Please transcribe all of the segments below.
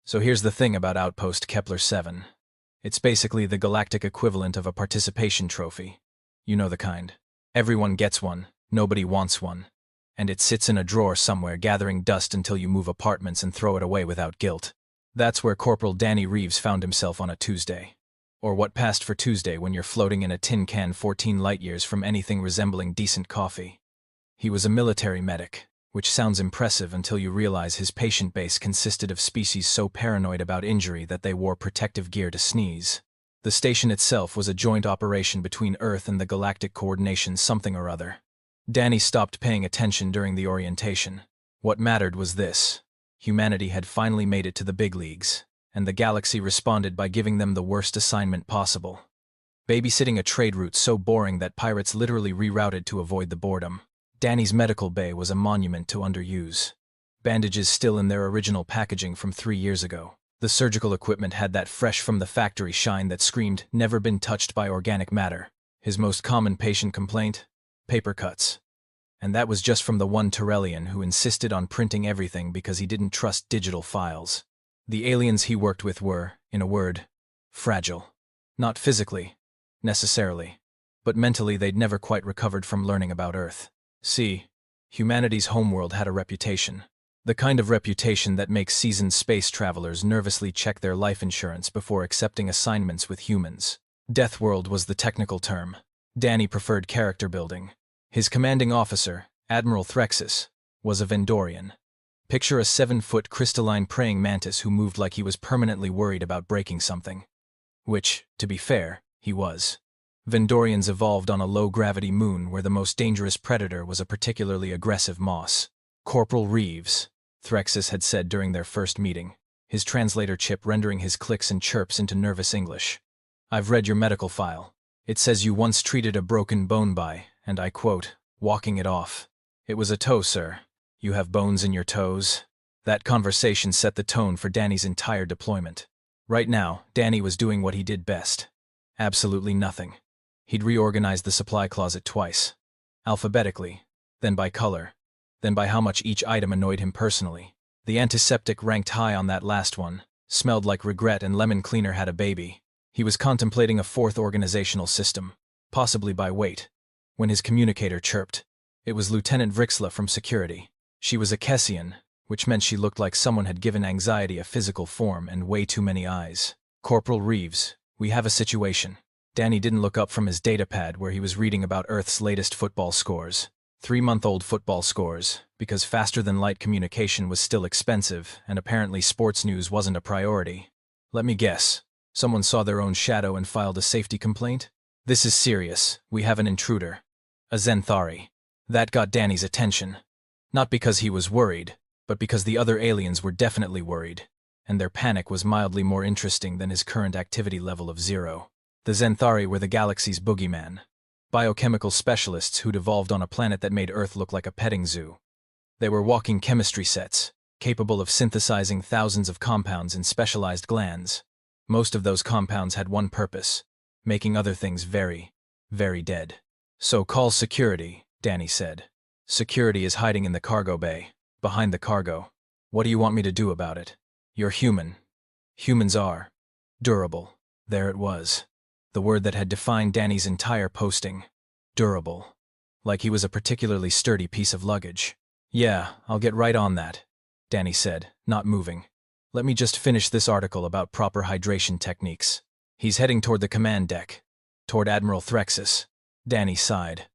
So here's the thing about Outpost Kepler-7. It's basically the galactic equivalent of a participation trophy. You know the kind. Everyone gets one, nobody wants one. And it sits in a drawer somewhere gathering dust until you move apartments and throw it away without guilt. That's where Corporal Danny Reeves found himself on a Tuesday. Or what passed for Tuesday when you're floating in a tin can 14 light-years from anything resembling decent coffee. He was a military medic, which sounds impressive until you realize his patient base consisted of species so paranoid about injury that they wore protective gear to sneeze. The station itself was a joint operation between Earth and the Galactic Coordination something or other. Danny stopped paying attention during the orientation. What mattered was this. Humanity had finally made it to the big leagues, and the galaxy responded by giving them the worst assignment possible. Babysitting a trade route so boring that pirates literally rerouted to avoid the boredom. Danny's medical bay was a monument to underuse. Bandages still in their original packaging from 3 years ago. The surgical equipment had that fresh-from-the-factory shine that screamed, never been touched by organic matter. His most common patient complaint? Paper cuts. And that was just from the one Tyrellian who insisted on printing everything because he didn't trust digital files. The aliens he worked with were, in a word, fragile. Not physically, necessarily, but mentally they'd never quite recovered from learning about Earth. See, humanity's homeworld had a reputation. The kind of reputation that makes seasoned space travelers nervously check their life insurance before accepting assignments with humans. Deathworld was the technical term. Danny preferred character building. His commanding officer, Admiral Threxus, was a Vendorian. Picture a 7-foot crystalline praying mantis who moved like he was permanently worried about breaking something. Which, to be fair, he was. Vendorians evolved on a low-gravity moon where the most dangerous predator was a particularly aggressive moss. Corporal Reeves, Threxus had said during their first meeting, his translator chip rendering his clicks and chirps into nervous English. I've read your medical file. It says you once treated a broken bone by, and I quote, walking it off. It was a toe, sir. You have bones in your toes? That conversation set the tone for Danny's entire deployment. Right now, Danny was doing what he did best. Absolutely nothing. He'd reorganized the supply closet twice. Alphabetically, then by color, then by how much each item annoyed him personally. The antiseptic ranked high on that last one, smelled like regret and lemon cleaner had a baby. He was contemplating a fourth organizational system, possibly by weight, when his communicator chirped. It was Lieutenant Vrixla from security. She was a Kessian, which meant she looked like someone had given anxiety a physical form and way too many eyes. Corporal Reeves, we have a situation. Danny didn't look up from his datapad where he was reading about Earth's latest football scores. 3-month-old football scores, because faster-than-light communication was still expensive, and apparently sports news wasn't a priority. Let me guess. Someone saw their own shadow and filed a safety complaint? This is serious. We have an intruder. A Zenthari. That got Danny's attention. Not because he was worried, but because the other aliens were definitely worried, and their panic was mildly more interesting than his current activity level of 0. The Zenthari were the galaxy's boogeyman. Biochemical specialists who'd evolved on a planet that made Earth look like a petting zoo. They were walking chemistry sets, capable of synthesizing thousands of compounds in specialized glands. Most of those compounds had one purpose, making other things very, very dead. So call security, Danny said. Security is hiding in the cargo bay, behind the cargo. What do you want me to do about it? You're human. Humans are durable. There it was. The word that had defined Danny's entire posting. Durable. Like he was a particularly sturdy piece of luggage. Yeah, I'll get right on that, Danny said, not moving. Let me just finish this article about proper hydration techniques. He's heading toward the command deck. Toward Admiral Threxus. Danny sighed.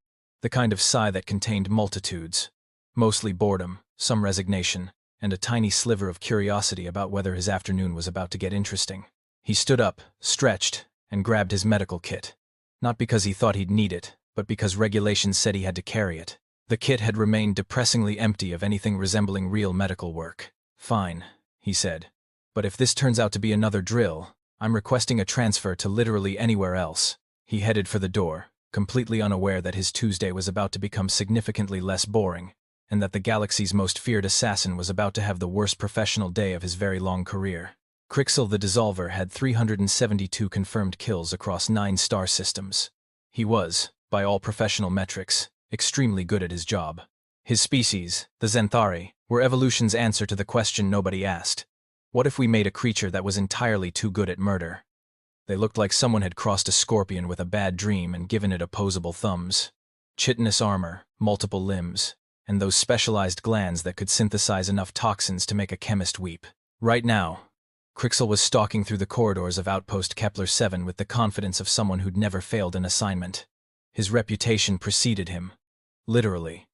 The kind of sigh that contained multitudes. Mostly boredom, some resignation, and a tiny sliver of curiosity about whether his afternoon was about to get interesting. He stood up, stretched, and grabbed his medical kit. Not because he thought he'd need it, but because regulations said he had to carry it. The kit had remained depressingly empty of anything resembling real medical work. Fine, he said. But if this turns out to be another drill, I'm requesting a transfer to literally anywhere else. He headed for the door, completely unaware that his Tuesday was about to become significantly less boring, and that the galaxy's most feared assassin was about to have the worst professional day of his very long career. Crixel the Dissolver had 372 confirmed kills across 9 star systems. He was, by all professional metrics, extremely good at his job. His species, the Zenthari, were evolution's answer to the question nobody asked. What if we made a creature that was entirely too good at murder? They looked like someone had crossed a scorpion with a bad dream and given it opposable thumbs. Chitinous armor, multiple limbs, and those specialized glands that could synthesize enough toxins to make a chemist weep. Right now, Crixel was stalking through the corridors of Outpost Kepler 7 with the confidence of someone who'd never failed an assignment. His reputation preceded him. Literally.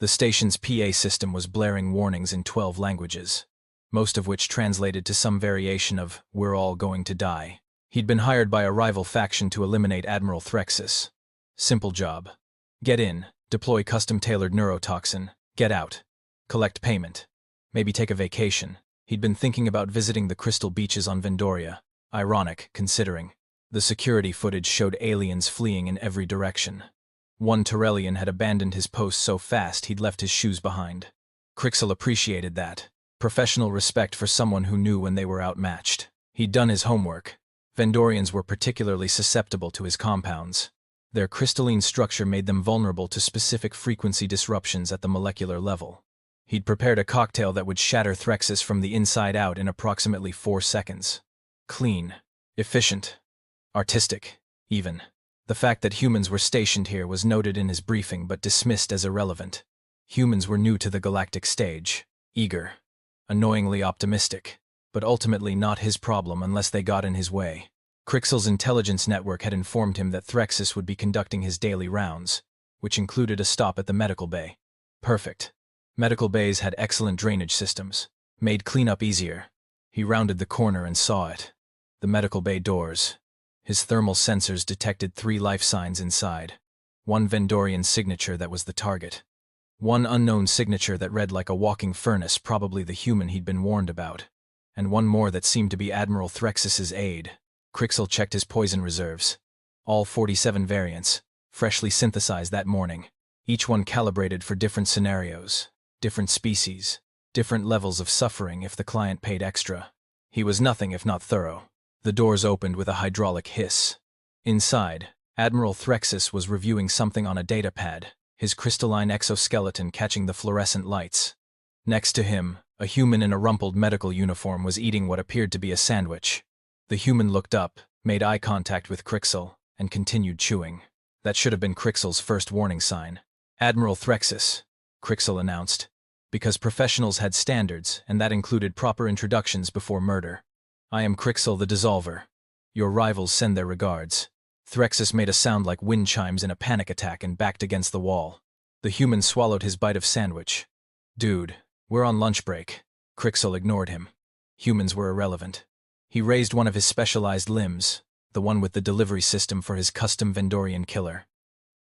The station's PA system was blaring warnings in 12 languages, most of which translated to some variation of, "We're all going to die." He'd been hired by a rival faction to eliminate Admiral Threxus. Simple job. Get in, deploy custom-tailored neurotoxin, get out, collect payment, maybe take a vacation. He'd been thinking about visiting the crystal beaches on Vendoria. Ironic, considering. The security footage showed aliens fleeing in every direction. One Torellian had abandoned his post so fast he'd left his shoes behind. Crixel appreciated that. Professional respect for someone who knew when they were outmatched. He'd done his homework. Vendorians were particularly susceptible to his compounds. Their crystalline structure made them vulnerable to specific frequency disruptions at the molecular level. He'd prepared a cocktail that would shatter Threxus from the inside out in approximately 4 seconds. Clean. Efficient. Artistic, even. The fact that humans were stationed here was noted in his briefing but dismissed as irrelevant. Humans were new to the galactic stage. Eager. Annoyingly optimistic. But ultimately not his problem unless they got in his way. Crixel's intelligence network had informed him that Threxus would be conducting his daily rounds, which included a stop at the medical bay. Perfect. Medical bays had excellent drainage systems, made cleanup easier. He rounded the corner and saw it. The medical bay doors. His thermal sensors detected 3 life signs inside. One Vendorian signature that was the target. One unknown signature that read like a walking furnace, probably the human he'd been warned about. And one more that seemed to be Admiral Threxus's aide. Crixel checked his poison reserves. All 47 variants, freshly synthesized that morning. Each one calibrated for different scenarios, different species, different levels of suffering if the client paid extra. He was nothing if not thorough. The doors opened with a hydraulic hiss. Inside, Admiral Threxus was reviewing something on a datapad, his crystalline exoskeleton catching the fluorescent lights. Next to him, a human in a rumpled medical uniform was eating what appeared to be a sandwich. The human looked up, made eye contact with Crixel, and continued chewing. That should have been Crixel's first warning sign. "Admiral Threxus," Crixel announced, because professionals had standards, and that included proper introductions before murder. "I am Crixel the Dissolver. Your rivals send their regards." Threxus made a sound like wind chimes in a panic attack and backed against the wall. The human swallowed his bite of sandwich. "Dude, we're on lunch break." Crixel ignored him. Humans were irrelevant. He raised one of his specialized limbs, the one with the delivery system for his custom Vendorian killer.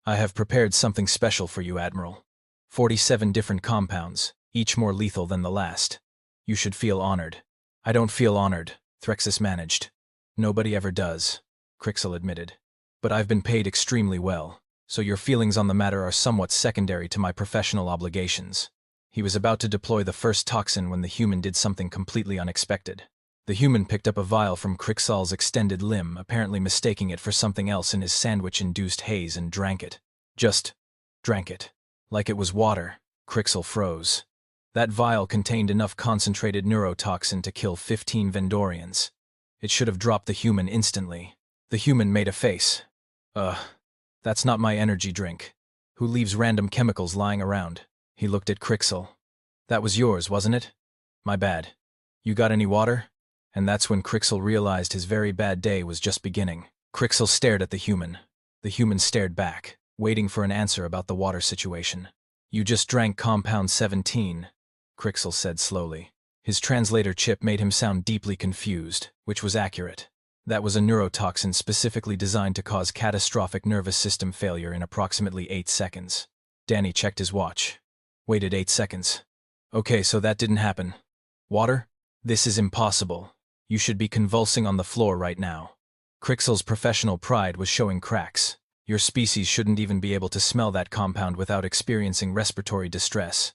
"I have prepared something special for you, Admiral. 47 different compounds, each more lethal than the last. You should feel honored." "I don't feel honored," Threxus managed. "Nobody ever does," Crixel admitted. "But I've been paid extremely well, so your feelings on the matter are somewhat secondary to my professional obligations." He was about to deploy the first toxin when the human did something completely unexpected. The human picked up a vial from Crixel's extended limb, apparently mistaking it for something else in his sandwich-induced haze, and drank it. Just drank it. Like it was water. Crixel froze. That vial contained enough concentrated neurotoxin to kill 15 Vendorians. It should have dropped the human instantly. The human made a face. That's not my energy drink. Who leaves random chemicals lying around?" He looked at Crixel. "That was yours, wasn't it? My bad. You got any water?" And that's when Crixel realized his very bad day was just beginning. Crixel stared at the human. The human stared back, waiting for an answer about the water situation. "You just drank compound 17, Crixel said slowly. His translator chip made him sound deeply confused, which was accurate. That was a neurotoxin specifically designed to cause catastrophic nervous system failure in approximately 8 seconds. Danny checked his watch. Waited 8 seconds. "Okay, so that didn't happen. Water? This is impossible. You should be convulsing on the floor right now." Crixel's professional pride was showing cracks. Your species shouldn't even be able to smell that compound without experiencing respiratory distress.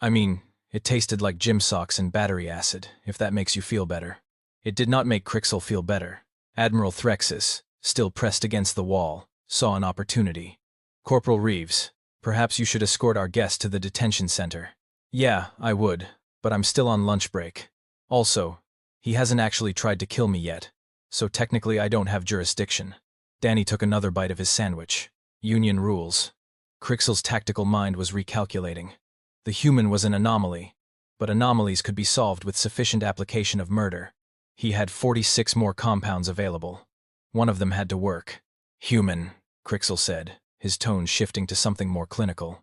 I mean, it tasted like gym socks and battery acid, if that makes you feel better. It did not make Crixel feel better. Admiral Threxus, still pressed against the wall, saw an opportunity. "Corporal Reeves, perhaps you should escort our guest to the detention center." "Yeah, I would, but I'm still on lunch break. Also, He hasn't actually tried to kill me yet, so technically I don't have jurisdiction. Danny took another bite of his sandwich. Union rules. Crixel's tactical mind was recalculating. The human was an anomaly, but anomalies could be solved with sufficient application of murder. He had 46 more compounds available. One of them had to work. Human, Crixel said, his tone shifting to something more clinical.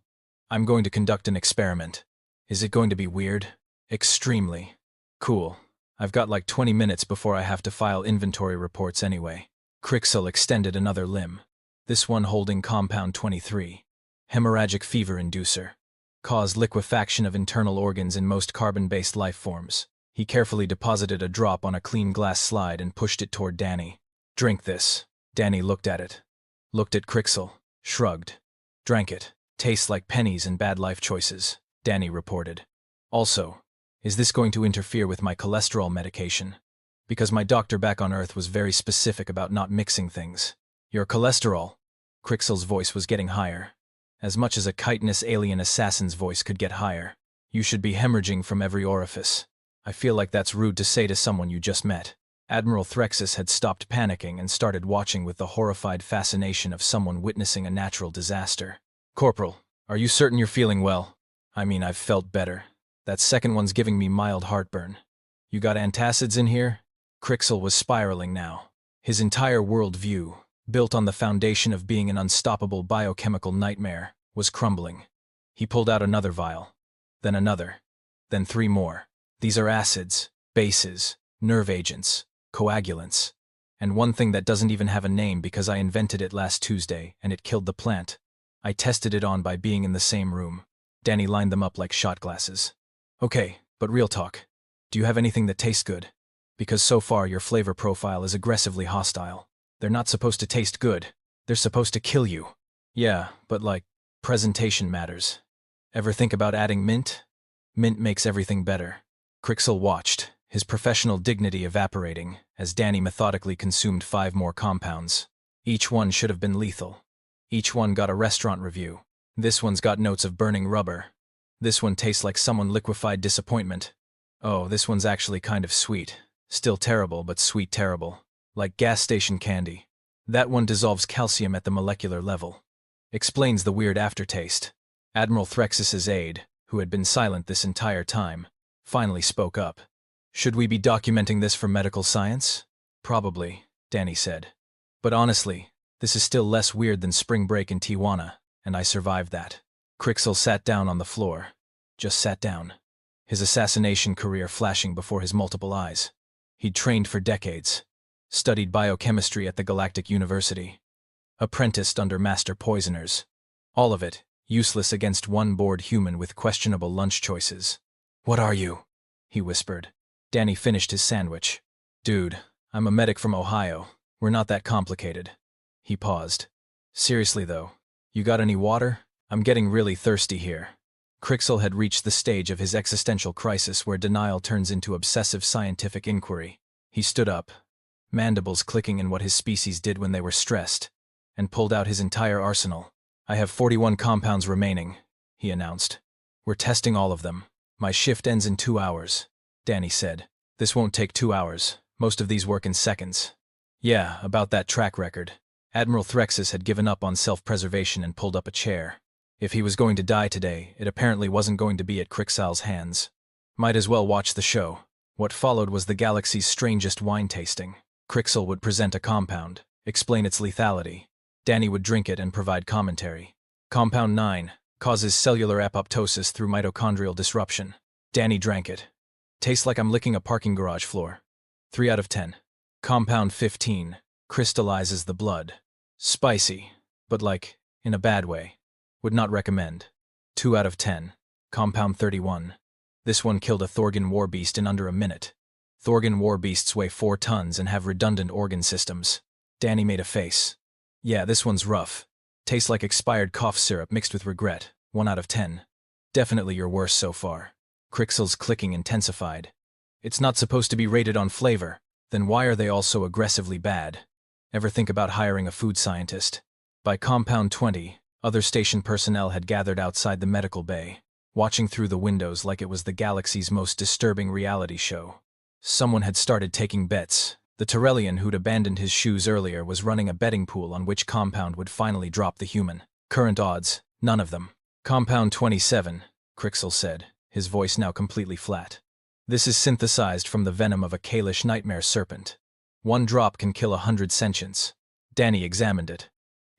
I'm going to conduct an experiment. Is it going to be weird? Extremely. Cool. I've got like 20 minutes before I have to file inventory reports anyway. Crixel extended another limb. This one holding compound 23. Hemorrhagic fever inducer. Caused liquefaction of internal organs in most carbon-based life forms. He carefully deposited a drop on a clean glass slide and pushed it toward Danny. Drink this. Danny looked at it. Looked at Crixel. Shrugged. Drank it. Tastes like pennies and bad life choices, Danny reported. Also, is this going to interfere with my cholesterol medication? Because my doctor back on Earth was very specific about not mixing things. Your cholesterol? Crixel's voice was getting higher. As much as a chitinous alien assassin's voice could get higher. You should be hemorrhaging from every orifice. I feel like that's rude to say to someone you just met. Admiral Threxus had stopped panicking and started watching with the horrified fascination of someone witnessing a natural disaster. Corporal, are you certain you're feeling well? I mean, I've felt better. That second one's giving me mild heartburn. You got antacids in here? Crixel was spiraling now. His entire worldview, built on the foundation of being an unstoppable biochemical nightmare, was crumbling. He pulled out another vial. Then another. Then 3 more. These are acids, bases, nerve agents, coagulants. And one thing that doesn't even have a name because I invented it last Tuesday and it killed the plant. I tested it on by being in the same room. Danny lined them up like shot glasses. Okay, but real talk. Do you have anything that tastes good? Because so far your flavor profile is aggressively hostile. They're not supposed to taste good. They're supposed to kill you. Yeah, but like, presentation matters. Ever think about adding mint? Mint makes everything better. Crixel watched, his professional dignity evaporating, as Danny methodically consumed 5 more compounds. Each one should have been lethal. Each one got a restaurant review. This one's got notes of burning rubber. This one tastes like someone liquefied disappointment. Oh, this one's actually kind of sweet. Still terrible, but sweet terrible. Like gas station candy. That one dissolves calcium at the molecular level. Explains the weird aftertaste. Admiral Threxus's aide, who had been silent this entire time, finally spoke up. Should we be documenting this for medical science? Probably, Danny said. But honestly, this is still less weird than spring break in Tijuana, and I survived that. Crixel sat down on the floor. Just sat down. His assassination career flashing before his multiple eyes. He'd trained for decades. Studied biochemistry at the Galactic University. Apprenticed under master poisoners. All of it, useless against one bored human with questionable lunch choices. What are you? He whispered. Danny finished his sandwich. Dude, I'm a medic from Ohio. We're not that complicated. He paused. Seriously though, you got any water? I'm getting really thirsty here. Crixel had reached the stage of his existential crisis where denial turns into obsessive scientific inquiry. He stood up, mandibles clicking in what his species did when they were stressed, and pulled out his entire arsenal. I have 41 compounds remaining, he announced. We're testing all of them. My shift ends in 2 hours, Danny said. This won't take 2 hours. Most of these work in seconds. Yeah, about that track record. Admiral Threxus had given up on self-preservation and pulled up a chair. If he was going to die today, it apparently wasn't going to be at Crixel's hands. Might as well watch the show. What followed was the galaxy's strangest wine tasting. Crixel would present a compound, explain its lethality. Danny would drink it and provide commentary. Compound 9 causes cellular apoptosis through mitochondrial disruption. Danny drank it. Tastes like I'm licking a parking garage floor. 3 out of 10. Compound 15 crystallizes the blood. Spicy, but like, in a bad way. Would not recommend. 2 out of 10. Compound 31. This one killed a Thorgan warbeast in under a minute. Thorgan warbeasts weigh 4 tons and have redundant organ systems. Danny made a face. Yeah, this one's rough. Tastes like expired cough syrup mixed with regret. 1 out of 10. Definitely your worst so far. Crixel's clicking intensified. It's not supposed to be rated on flavor. Then why are they all so aggressively bad? Ever think about hiring a food scientist? By compound 20, other station personnel had gathered outside the medical bay, watching through the windows like it was the galaxy's most disturbing reality show. Someone had started taking bets. The Tyrellian who'd abandoned his shoes earlier was running a betting pool on which compound would finally drop the human. Current odds, none of them. Compound 27, Crixel said, his voice now completely flat. This is synthesized from the venom of a Kalish nightmare serpent. 1 drop can kill 100 sentients. Danny examined it.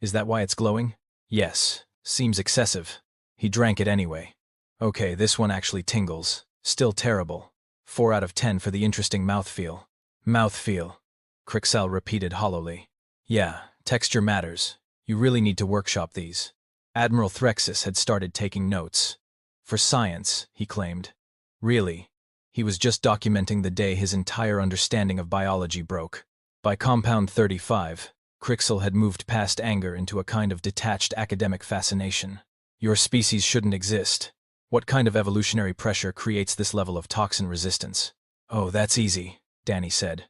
Is that why it's glowing? Yes. Seems excessive. He drank it anyway. Okay, this one actually tingles. Still terrible. 4 out of 10 for the interesting mouthfeel. Mouthfeel, Crixel repeated hollowly. Yeah, texture matters. You really need to workshop these. Admiral Threxus had started taking notes. For science, he claimed. Really? He was just documenting the day his entire understanding of biology broke. By Compound 35, Crixel had moved past anger into a kind of detached academic fascination. Your species shouldn't exist. What kind of evolutionary pressure creates this level of toxin resistance? Oh, that's easy, Danny said.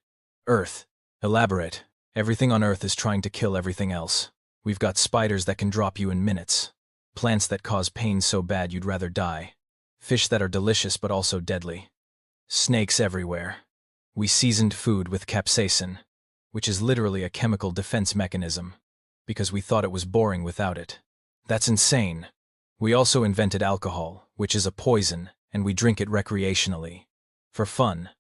Earth. Elaborate. Everything on Earth is trying to kill everything else. We've got spiders that can drop you in minutes. Plants that cause pain so bad you'd rather die. Fish that are delicious but also deadly. Snakes everywhere. We seasoned food with capsaicin, which is literally a chemical defense mechanism, because we thought it was boring without it. That's insane. We also invented alcohol, which is a poison, and we drink it recreationally. For fun.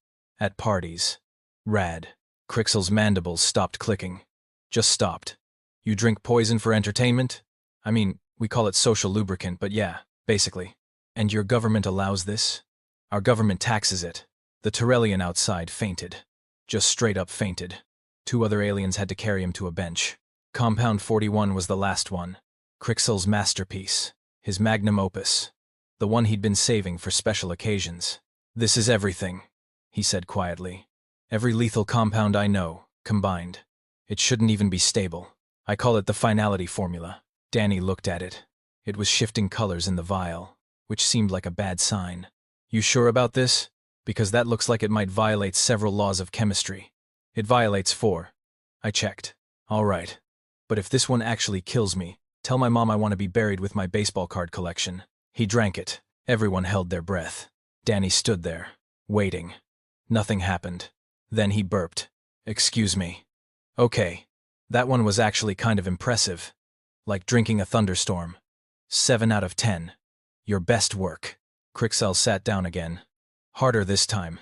At parties. Rad. Crixel's mandibles stopped clicking. Just stopped. You drink poison for entertainment? I mean, we call it social lubricant, but yeah, basically. And your government allows this? Our government taxes it. The Tyrellian outside fainted. Just straight up fainted. 2 other aliens had to carry him to a bench. Compound 41 was the last one. Crixel's masterpiece. His magnum opus. The one he'd been saving for special occasions. This is everything, he said quietly. Every lethal compound I know, combined. It shouldn't even be stable. I call it the finality formula. Danny looked at it. It was shifting colors in the vial, which seemed like a bad sign. You sure about this? Because that looks like it might violate several laws of chemistry. It violates 4. I checked. All right. But if this one actually kills me, tell my mom I want to be buried with my baseball card collection. He drank it. Everyone held their breath. Danny stood there, waiting. Nothing happened. Then he burped. Excuse me. Okay. That one was actually kind of impressive. Like drinking a thunderstorm. 7 out of 10. Your best work. Crixel sat down again. Harder this time.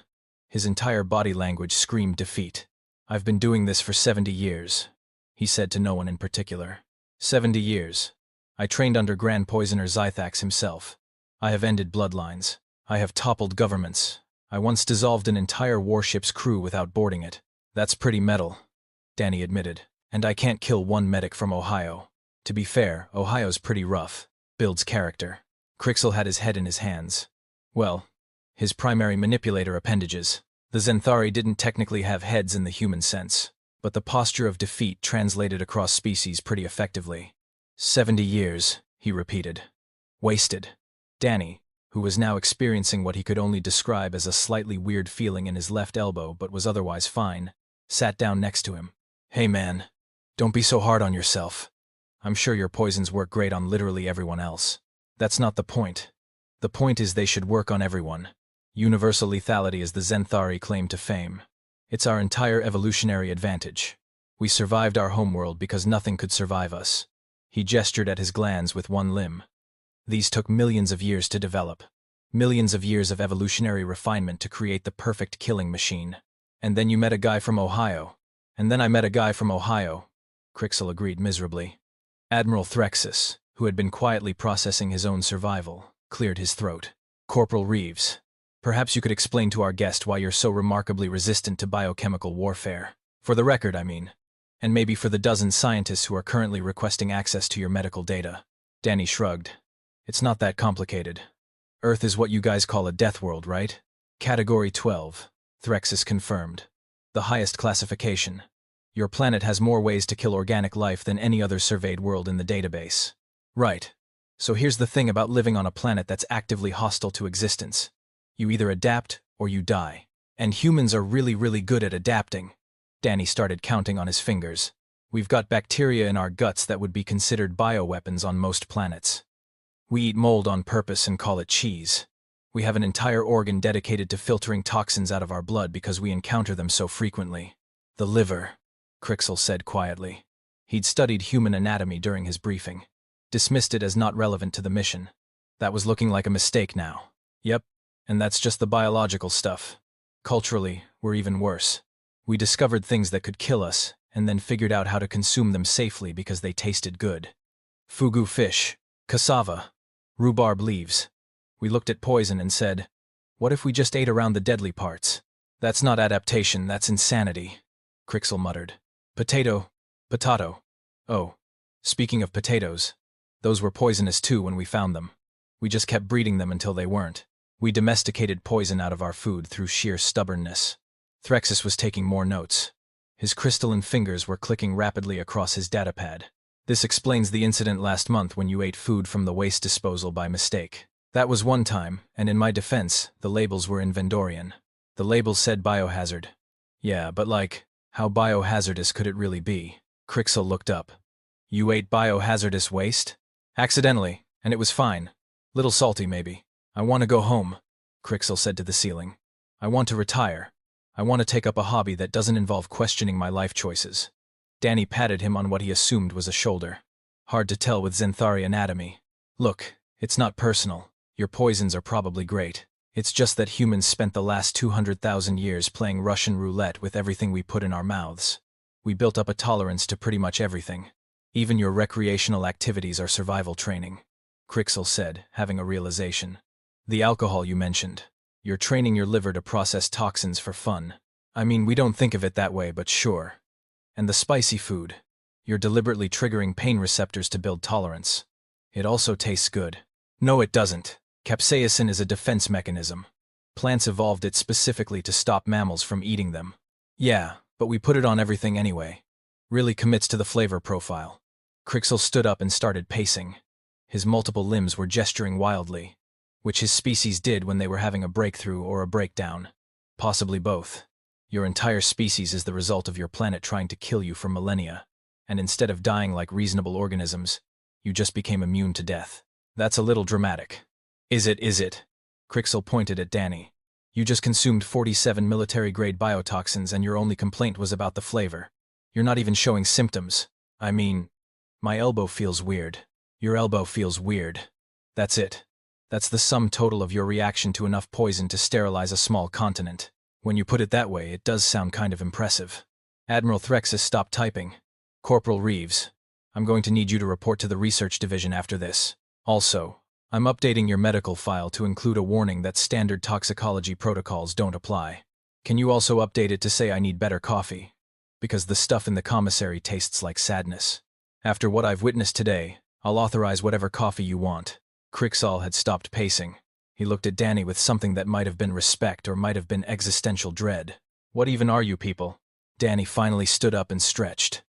His entire body language screamed defeat. I've been doing this for 70 years, he said to no one in particular. 70 years. I trained under Grand Poisoner Zythax himself. I have ended bloodlines. I have toppled governments. I once dissolved an entire warship's crew without boarding it. That's pretty metal, Danny admitted. And I can't kill one medic from Ohio. To be fair, Ohio's pretty rough. Builds character. Crixel had his head in his hands. Well, his primary manipulator appendages. The Zenthari didn't technically have heads in the human sense, but the posture of defeat translated across species pretty effectively. 70 years, he repeated. Wasted. Danny, who was now experiencing what he could only describe as a slightly weird feeling in his left elbow but was otherwise fine, sat down next to him. Hey man, don't be so hard on yourself. I'm sure your poisons work great on literally everyone else. That's not the point. The point is they should work on everyone. Universal lethality is the Zenthari claim to fame. It's our entire evolutionary advantage. We survived our homeworld because nothing could survive us. He gestured at his glands with one limb. These took millions of years to develop. Millions of years of evolutionary refinement to create the perfect killing machine. And then you met a guy from Ohio. And then I met a guy from Ohio. Crixel agreed miserably. Admiral Threxus, who had been quietly processing his own survival, cleared his throat. Corporal Reeves, perhaps you could explain to our guest why you're so remarkably resistant to biochemical warfare. For the record, I mean. And maybe for the dozen scientists who are currently requesting access to your medical data. Danny shrugged. It's not that complicated. Earth is what you guys call a death world, right? Category 12, Threxus confirmed. The highest classification. Your planet has more ways to kill organic life than any other surveyed world in the database. Right. So here's the thing about living on a planet that's actively hostile to existence. You either adapt or you die. And humans are really, really good at adapting. Danny started counting on his fingers. We've got bacteria in our guts that would be considered bioweapons on most planets. We eat mold on purpose and call it cheese. We have an entire organ dedicated to filtering toxins out of our blood because we encounter them so frequently. The liver, Crixel said quietly. He'd studied human anatomy during his briefing. Dismissed it as not relevant to the mission. That was looking like a mistake now. Yep, and that's just the biological stuff. Culturally, we're even worse. We discovered things that could kill us, and then figured out how to consume them safely because they tasted good. Fugu fish, cassava, rhubarb leaves. We looked at poison and said, what if we just ate around the deadly parts? That's not adaptation, that's insanity, Crixel muttered. Potato. Oh, speaking of potatoes, those were poisonous too when we found them. We just kept breeding them until they weren't. We domesticated poison out of our food through sheer stubbornness. Threxus was taking more notes. His crystalline fingers were clicking rapidly across his datapad. This explains the incident last month when you ate food from the waste disposal by mistake. That was one time, and in my defense, the labels were in Vendorian. The labels said biohazard. Yeah, but how biohazardous could it really be? Crixel looked up. You ate biohazardous waste? Accidentally, and it was fine. Little salty, maybe. I want to go home, Crixel said to the ceiling. I want to retire. I want to take up a hobby that doesn't involve questioning my life choices. Danny patted him on what he assumed was a shoulder. Hard to tell with Zenthari anatomy. Look, it's not personal. Your poisons are probably great. It's just that humans spent the last 200,000 years playing Russian roulette with everything we put in our mouths. We built up a tolerance to pretty much everything. Even your recreational activities are survival training, Crixel said, having a realization. The alcohol you mentioned. You're training your liver to process toxins for fun. I mean, we don't think of it that way, but sure. And the spicy food. You're deliberately triggering pain receptors to build tolerance. It also tastes good. No, it doesn't. Capsaicin is a defense mechanism. Plants evolved it specifically to stop mammals from eating them. Yeah, but we put it on everything anyway. Really commits to the flavor profile. Crixel stood up and started pacing. His multiple limbs were gesturing wildly, which his species did when they were having a breakthrough or a breakdown. Possibly both. Your entire species is the result of your planet trying to kill you for millennia, and instead of dying like reasonable organisms, you just became immune to death. That's a little dramatic. Is it? Crixel pointed at Danny. You just consumed 47 military-grade biotoxins and your only complaint was about the flavor. You're not even showing symptoms. I mean, my elbow feels weird. Your elbow feels weird. That's it. That's the sum total of your reaction to enough poison to sterilize a small continent. When you put it that way, it does sound kind of impressive. Admiral Threxus stopped typing. Corporal Reeves, I'm going to need you to report to the research division after this. Also, I'm updating your medical file to include a warning that standard toxicology protocols don't apply. Can you also update it to say I need better coffee? Because the stuff in the commissary tastes like sadness. After what I've witnessed today, I'll authorize whatever coffee you want. Crixel had stopped pacing. He looked at Danny with something that might have been respect or might have been existential dread. What even are you people? Danny finally stood up and stretched.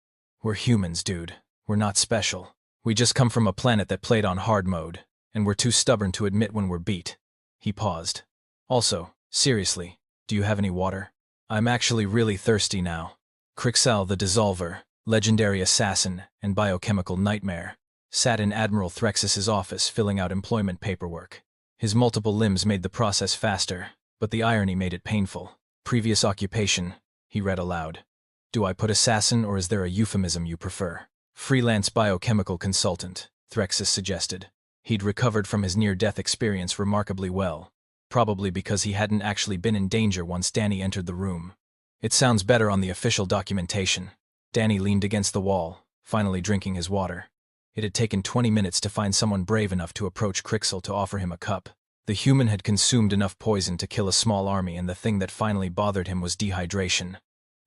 We're humans, dude. We're not special. We just come from a planet that played on hard mode, and we're too stubborn to admit when we're beat. He paused. Also, seriously, do you have any water? I'm actually really thirsty now. Crixel the Dissolver, legendary assassin and biochemical nightmare, sat in Admiral Threxus's office filling out employment paperwork. His multiple limbs made the process faster, but the irony made it painful. Previous occupation, he read aloud. Do I put assassin or is there a euphemism you prefer? Freelance biochemical consultant, Threxus suggested. He'd recovered from his near-death experience remarkably well, probably because he hadn't actually been in danger once Danny entered the room. It sounds better on the official documentation. Danny leaned against the wall, finally drinking his water. It had taken 20 minutes to find someone brave enough to approach Crixel to offer him a cup. The human had consumed enough poison to kill a small army, and the thing that finally bothered him was dehydration.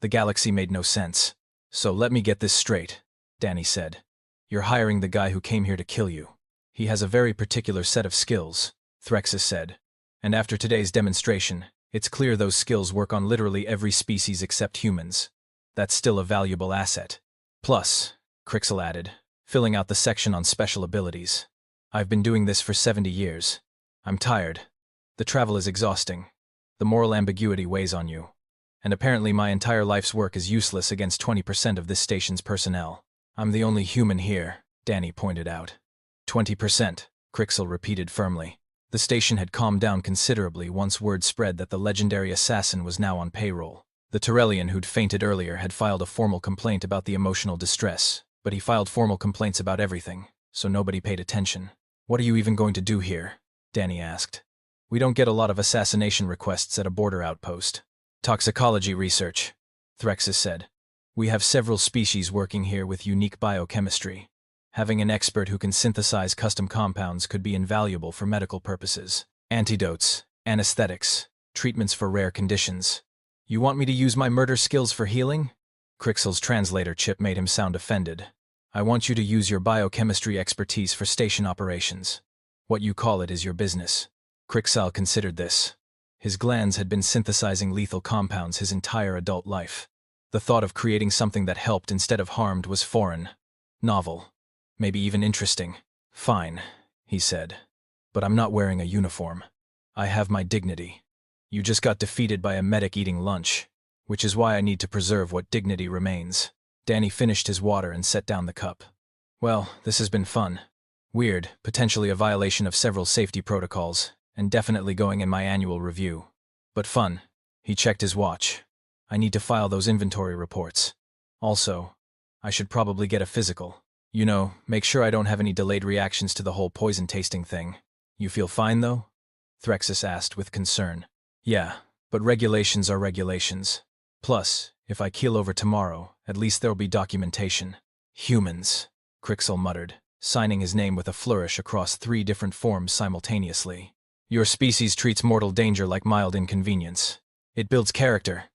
The galaxy made no sense. So let me get this straight, Danny said. You're hiring the guy who came here to kill you. He has a very particular set of skills, Threxus said. And after today's demonstration, it's clear those skills work on literally every species except humans. That's still a valuable asset. Plus, Crixel added, filling out the section on special abilities. I've been doing this for 70 years. I'm tired. The travel is exhausting. The moral ambiguity weighs on you. And apparently my entire life's work is useless against 20% of this station's personnel. I'm the only human here, Danny pointed out. 20%, Crixel repeated firmly. The station had calmed down considerably once word spread that the legendary assassin was now on payroll. The Tyrellian who'd fainted earlier had filed a formal complaint about the emotional distress, but he filed formal complaints about everything, so nobody paid attention. "What are you even going to do here?" Danny asked. "We don't get a lot of assassination requests at a border outpost." "Toxicology research," Threxus said. "We have several species working here with unique biochemistry. Having an expert who can synthesize custom compounds could be invaluable for medical purposes. Antidotes, anesthetics, treatments for rare conditions. You want me to use my murder skills for healing?" Crixel's translator chip made him sound offended. "I want you to use your biochemistry expertise for station operations. What you call it is your business." Crixel considered this. His glands had been synthesizing lethal compounds his entire adult life. The thought of creating something that helped instead of harmed was foreign, novel, maybe even interesting. "Fine," he said. "But I'm not wearing a uniform. I have my dignity. You just got defeated by a medic eating lunch, which is why I need to preserve what dignity remains." Danny finished his water and set down the cup. "Well, this has been fun. Weird, potentially a violation of several safety protocols, and definitely going in my annual review. But fun." He checked his watch. "I need to file those inventory reports. Also, I should probably get a physical. You know, make sure I don't have any delayed reactions to the whole poison tasting thing." "You feel fine, though?" Threxus asked with concern. "Yeah, but regulations are regulations. Plus, if I keel over tomorrow, at least there'll be documentation." "Humans," Crixel muttered, signing his name with a flourish across 3 different forms simultaneously. "Your species treats mortal danger like mild inconvenience. It builds character,"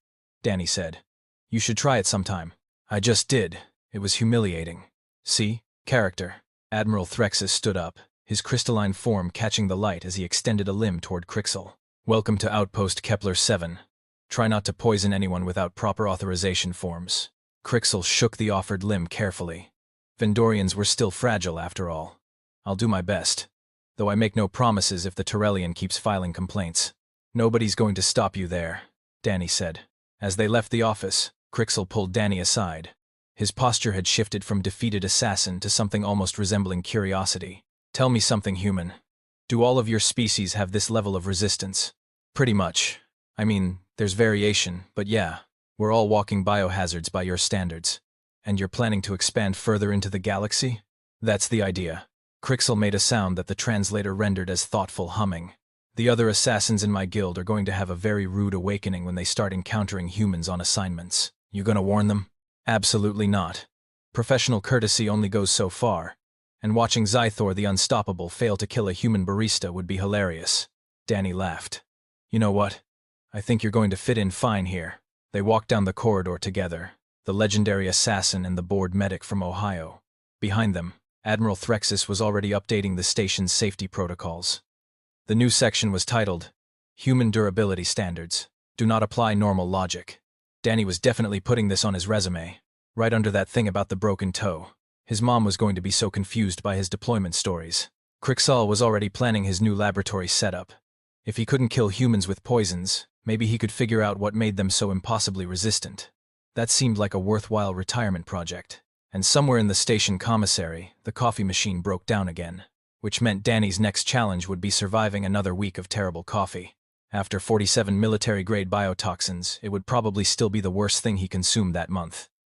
Danny said. "You should try it sometime." "I just did. It was humiliating." "See? Character." Admiral Threxus stood up, his crystalline form catching the light as he extended a limb toward Crixel. "Welcome to Outpost Kepler 7. Try not to poison anyone without proper authorization forms." Crixel shook the offered limb carefully. Vendorians were still fragile after all. "I'll do my best. Though I make no promises if the Tyrellian keeps filing complaints." "Nobody's going to stop you there," Danny said. As they left the office, Crixel pulled Danny aside. His posture had shifted from defeated assassin to something almost resembling curiosity. "Tell me something, human. Do all of your species have this level of resistance?" "Pretty much. I mean, there's variation, but yeah, we're all walking biohazards by your standards. And you're planning to expand further into the galaxy?" "That's the idea." Crixel made a sound that the translator rendered as thoughtful humming. "The other assassins in my guild are going to have a very rude awakening when they start encountering humans on assignments. You gonna warn them?" "Absolutely not. Professional courtesy only goes so far, and watching Zythor the Unstoppable fail to kill a human barista would be hilarious." Danny laughed. "You know what? I think you're going to fit in fine here." They walked down the corridor together, the legendary assassin and the bored medic from Ohio. Behind them, Admiral Threxus was already updating the station's safety protocols. The new section was titled, "Human Durability Standards. Do not apply normal logic." Danny was definitely putting this on his resume, right under that thing about the broken toe. His mom was going to be so confused by his deployment stories. Crixel was already planning his new laboratory setup. If he couldn't kill humans with poisons, maybe he could figure out what made them so impossibly resistant. That seemed like a worthwhile retirement project. And somewhere in the station commissary, the coffee machine broke down again, which meant Danny's next challenge would be surviving another week of terrible coffee. After 47 military-grade biotoxins, it would probably still be the worst thing he consumed that month.